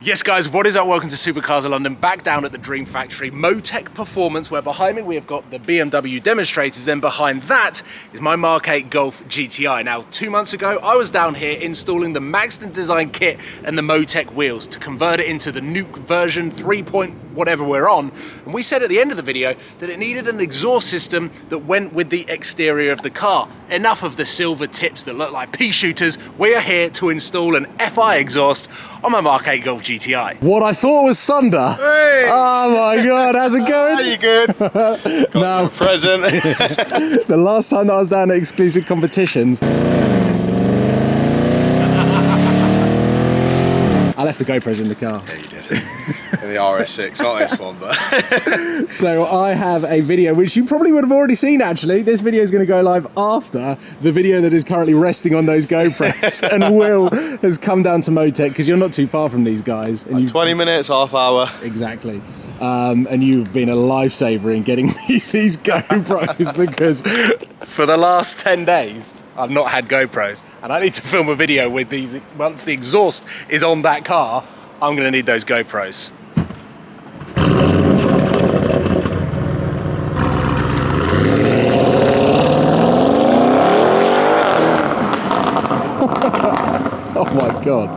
Yes guys, what is up? Welcome to Supercars of London, back down at the Dream Factory, Motec Performance, where behind me we have got the BMW demonstrators, then behind that is my Mk8 Golf GTI. Now 2 months ago I was down here installing the Maxton design kit and the Motec wheels to convert it into the Nuke version 3. Whatever we're on, and we said at the end of the video that it needed an exhaust system that went with the exterior of the car. Enough of the silver tips that look like pea shooters. We are here to install an FI exhaust on my Mk8 Golf GTI. What I thought was thunder. Hey. Oh my god, how's it going? Are you good? No. Present. The last time that I was down at exclusive competitions, I left the GoPros in the car. Yeah, you did. In the RS6, not this one, but. So I have a video which you probably would have already seen actually. This video is going to go live after the video that is currently resting on those GoPros. And Will has come down to Motec because you're not too far from these guys. And Like 20 minutes, half hour. Exactly. And you've been a lifesaver in getting me these GoPros because For the last 10 days, I've not had GoPros, and I need to film a video with these. Once the exhaust is on that car, I'm gonna need those GoPros. oh my god.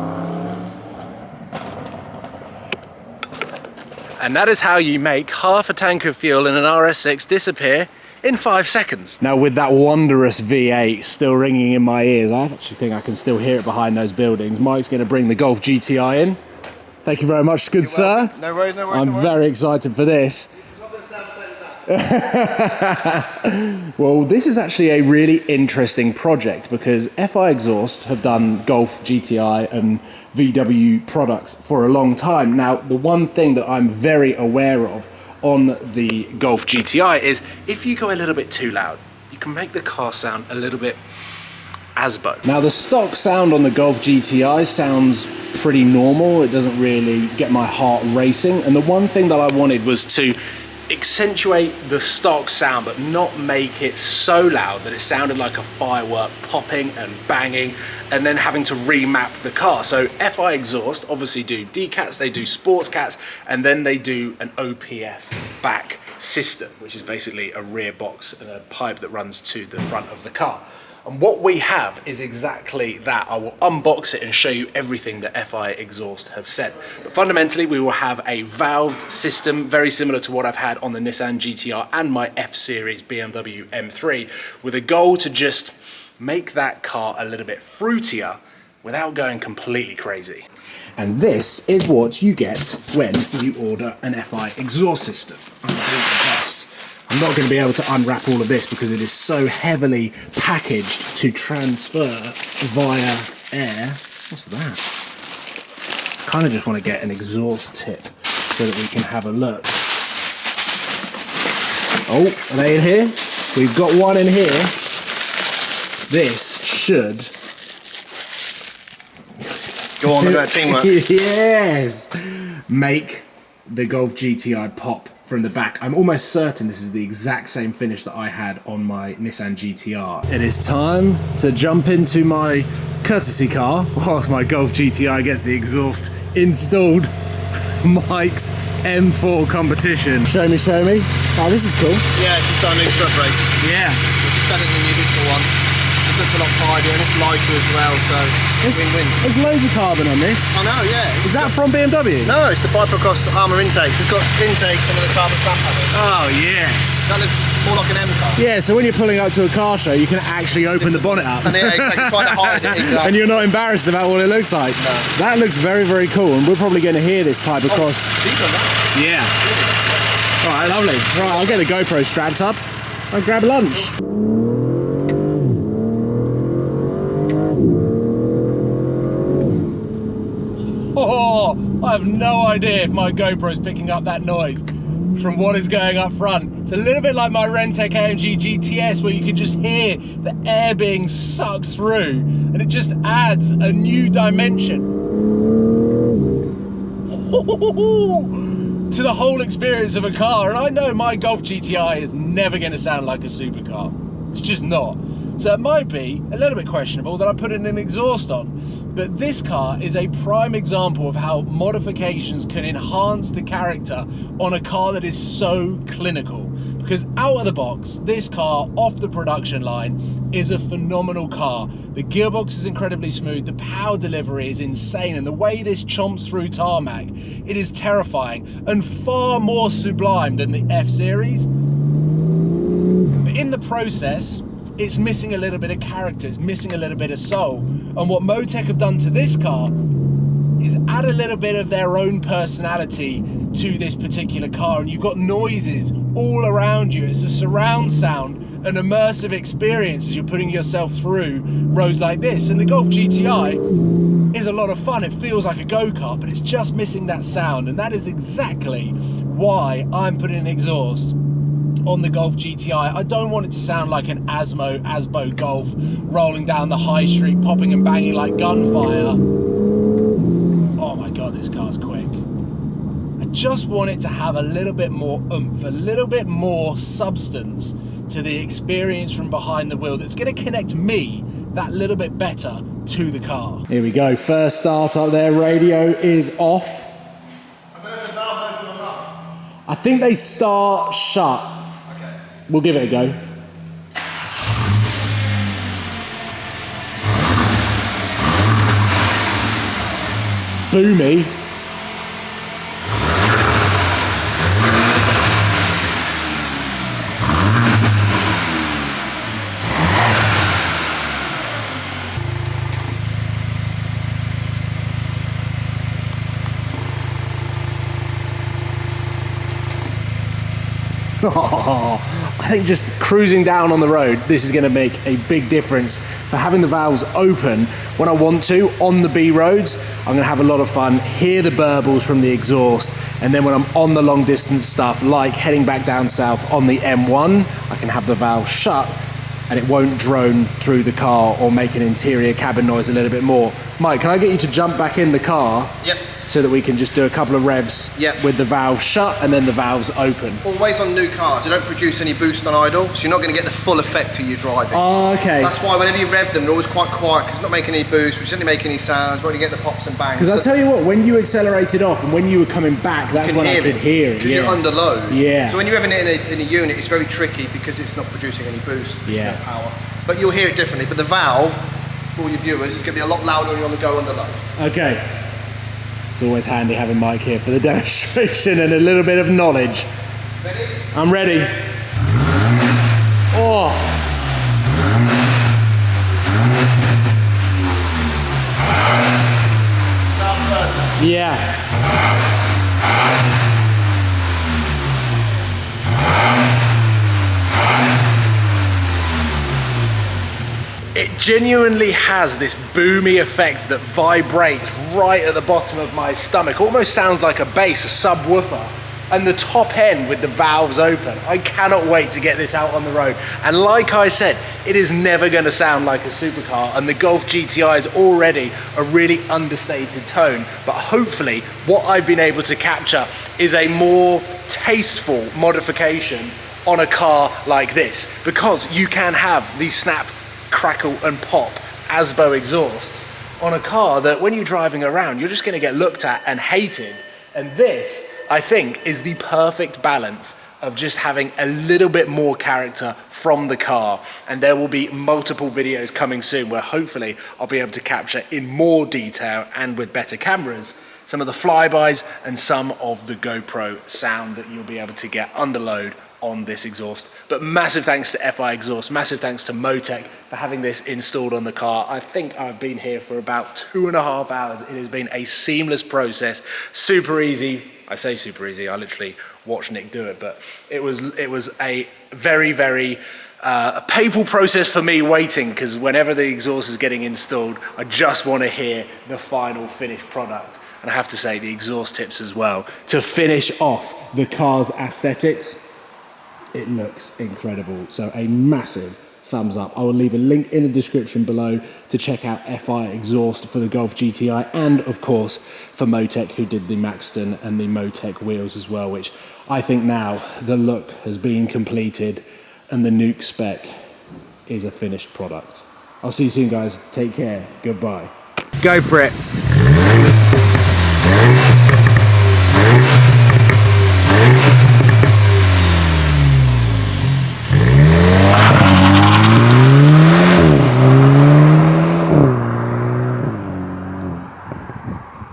And that is how you make half a tank of fuel in an RS6 disappear in 5 seconds. Now with that wondrous V8 still ringing in my ears, I actually think I can still hear it behind those buildings. Mike's going to bring the Golf GTI in. Thank you very much, good sir. No worries, no worries. I'm very excited for this. Well, this is actually a really interesting project because FI Exhaust have done Golf GTI and VW products for a long time. Now, the one thing that I'm very aware of on the Golf GTI is if you go a little bit too loud, you can make the car sound a little bit ASBO. Now the stock sound on the Golf GTI sounds pretty normal. It doesn't really get my heart racing. And the one thing that I wanted was to accentuate the stock sound but not make it so loud that it sounded like a firework popping and banging and then having to remap the car. So FI Exhaust obviously do decats, they do sports cats, and then they do an OPF back system, which is basically a rear box and a pipe that runs to the front of the car. And what we have is exactly that. I will unbox it and show you everything that FI Exhaust have sent. But fundamentally, we will have a valved system, very similar to what I've had on the Nissan GTR and my F-Series BMW M3, with a goal to just make that car a little bit fruitier without going completely crazy. And this is what you get when you order an FI Exhaust system. I'm doing the best. I'm not going to be able to unwrap all of this because it is so heavily packaged to transfer via air. What's that? I kind of just want to get an exhaust tip so that we can have a look. Oh, are they in here? We've got one in here. This should... Go on, look at that teamwork. Yes! Make the Golf GTI pop from the back. I'm almost certain this is the exact same finish that I had on my Nissan GTR. It is time to jump into my courtesy car whilst my Golf GTI gets the exhaust installed. Mike's M4 competition. Show me, show me. Oh, this is cool. Yeah, it's just our new truck race. Yeah. It's better than the original one. It looks a lot tidier and it's lighter as well, so win-win. There's loads of carbon on this. I know, yeah. Is that from BMW? No, it's the Biprocross armour intakes. It's got intakes and the carbon stamp panel. Oh, yes. That looks more like an M car. Yeah, so when you're pulling up to a car show, you can actually open the bonnet up. And yeah, exactly, trying to hide it, exactly. And you're not embarrassed about what it looks like. No. That looks very, very cool, and we're probably going to hear this pipe across. These are nice. Yeah. All right, lovely. Right, I'll get the GoPro strapped up and grab lunch. Oh, I have no idea if my GoPro's picking up that noise from what is going up front. It's a little bit like my Rentec AMG GTS where you can just hear the air being sucked through and it just adds a new dimension to the whole experience of a car. And I know my Golf GTI is never going to sound like a supercar. It's just not. So it might be a little bit questionable that I put in an exhaust on. But this car is a prime example of how modifications can enhance the character on a car that is so clinical. Because out of the box, this car off the production line is a phenomenal car. The gearbox is incredibly smooth, the power delivery is insane, and the way this chomps through tarmac, it is terrifying and far more sublime than the F-Series. But in the process, it's missing a little bit of character, it's missing a little bit of soul. And what Motec have done to this car is add a little bit of their own personality to this particular car, and you've got noises all around you. It's a surround sound, an immersive experience as you're putting yourself through roads like this. And the Golf GTI is a lot of fun. It feels like a go-kart, but it's just missing that sound, and that is exactly why I'm putting an exhaust on the Golf GTI. I don't want it to sound like an Asbo Golf rolling down the high street, popping and banging like gunfire. Oh my God, this car's quick. I just want it to have a little bit more oomph, a little bit more substance to the experience from behind the wheel that's going to connect me that little bit better to the car. Here we go, first start up there, radio is off. I don't know if the valve's open or not. I think they start shut. Okay. We'll give it a go. It's boomy. I think just cruising down on the road, this is going to make a big difference for having the valves open when I want to on the B roads. I'm going to have a lot of fun, hear the burbles from the exhaust, and then when I'm on the long distance stuff, like heading back down south on the M1, I can have the valve shut and it won't drone through the car or make an interior cabin noise a little bit more. Mike, can I get you to jump back in the car? Yep. So that we can just do a couple of revs with the valve shut and then the valves open. Always on new cars, they don't produce any boost on idle, so you're not going to get the full effect till you're driving. Oh, okay. That's why whenever you rev them, they're always quite quiet, because it's not making any boost, which doesn't make any sounds, but you get the pops and bangs. Because I'll tell you what, when you accelerated off and when you were coming back, that's when I could hear it. Because you're under load. Yeah. So when you're revving it in a unit, it's very tricky because it's not producing any boost, no power. But you'll hear it differently. But the valve, for all your viewers, is going to be a lot louder when you're on the go under load. Okay. It's always handy having Mike here for the demonstration and a little bit of knowledge. Ready? I'm ready. Oh. Yeah. It genuinely has this boomy effect that vibrates right at the bottom of my stomach. Almost sounds like a bass, a subwoofer. And the top end with the valves open. I cannot wait to get this out on the road. And like I said, it is never going to sound like a supercar. And the Golf GTI is already a really understated tone. But hopefully what I've been able to capture is a more tasteful modification on a car like this. Because you can have these snap, crackle and pop Asbo exhausts on a car that when you're driving around, you're just going to get looked at and hated. And this, I think, is the perfect balance of just having a little bit more character from the car. And there will be multiple videos coming soon where hopefully I'll be able to capture in more detail and with better cameras some of the flybys and some of the GoPro sound that you'll be able to get under load on this exhaust. But massive thanks to FI Exhaust, massive thanks to Motec for having this installed on the car. I think I've been here for about 2.5 hours. It has been a seamless process, super easy. I say super easy, I literally watched Nick do it, but it was a very, very painful process for me waiting, because whenever the exhaust is getting installed, I just want to hear the final finished product. And I have to say, the exhaust tips as well. To finish off the car's aesthetics, it looks incredible. So a massive thumbs up. I will leave a link in the description below to check out FI Exhaust for the Golf GTI, and of course for Motec, who did the Maxton and the Motec wheels as well, which I think now the look has been completed and the Nuke spec is a finished product. I'll see you soon, guys. Take care. Goodbye. Go for it.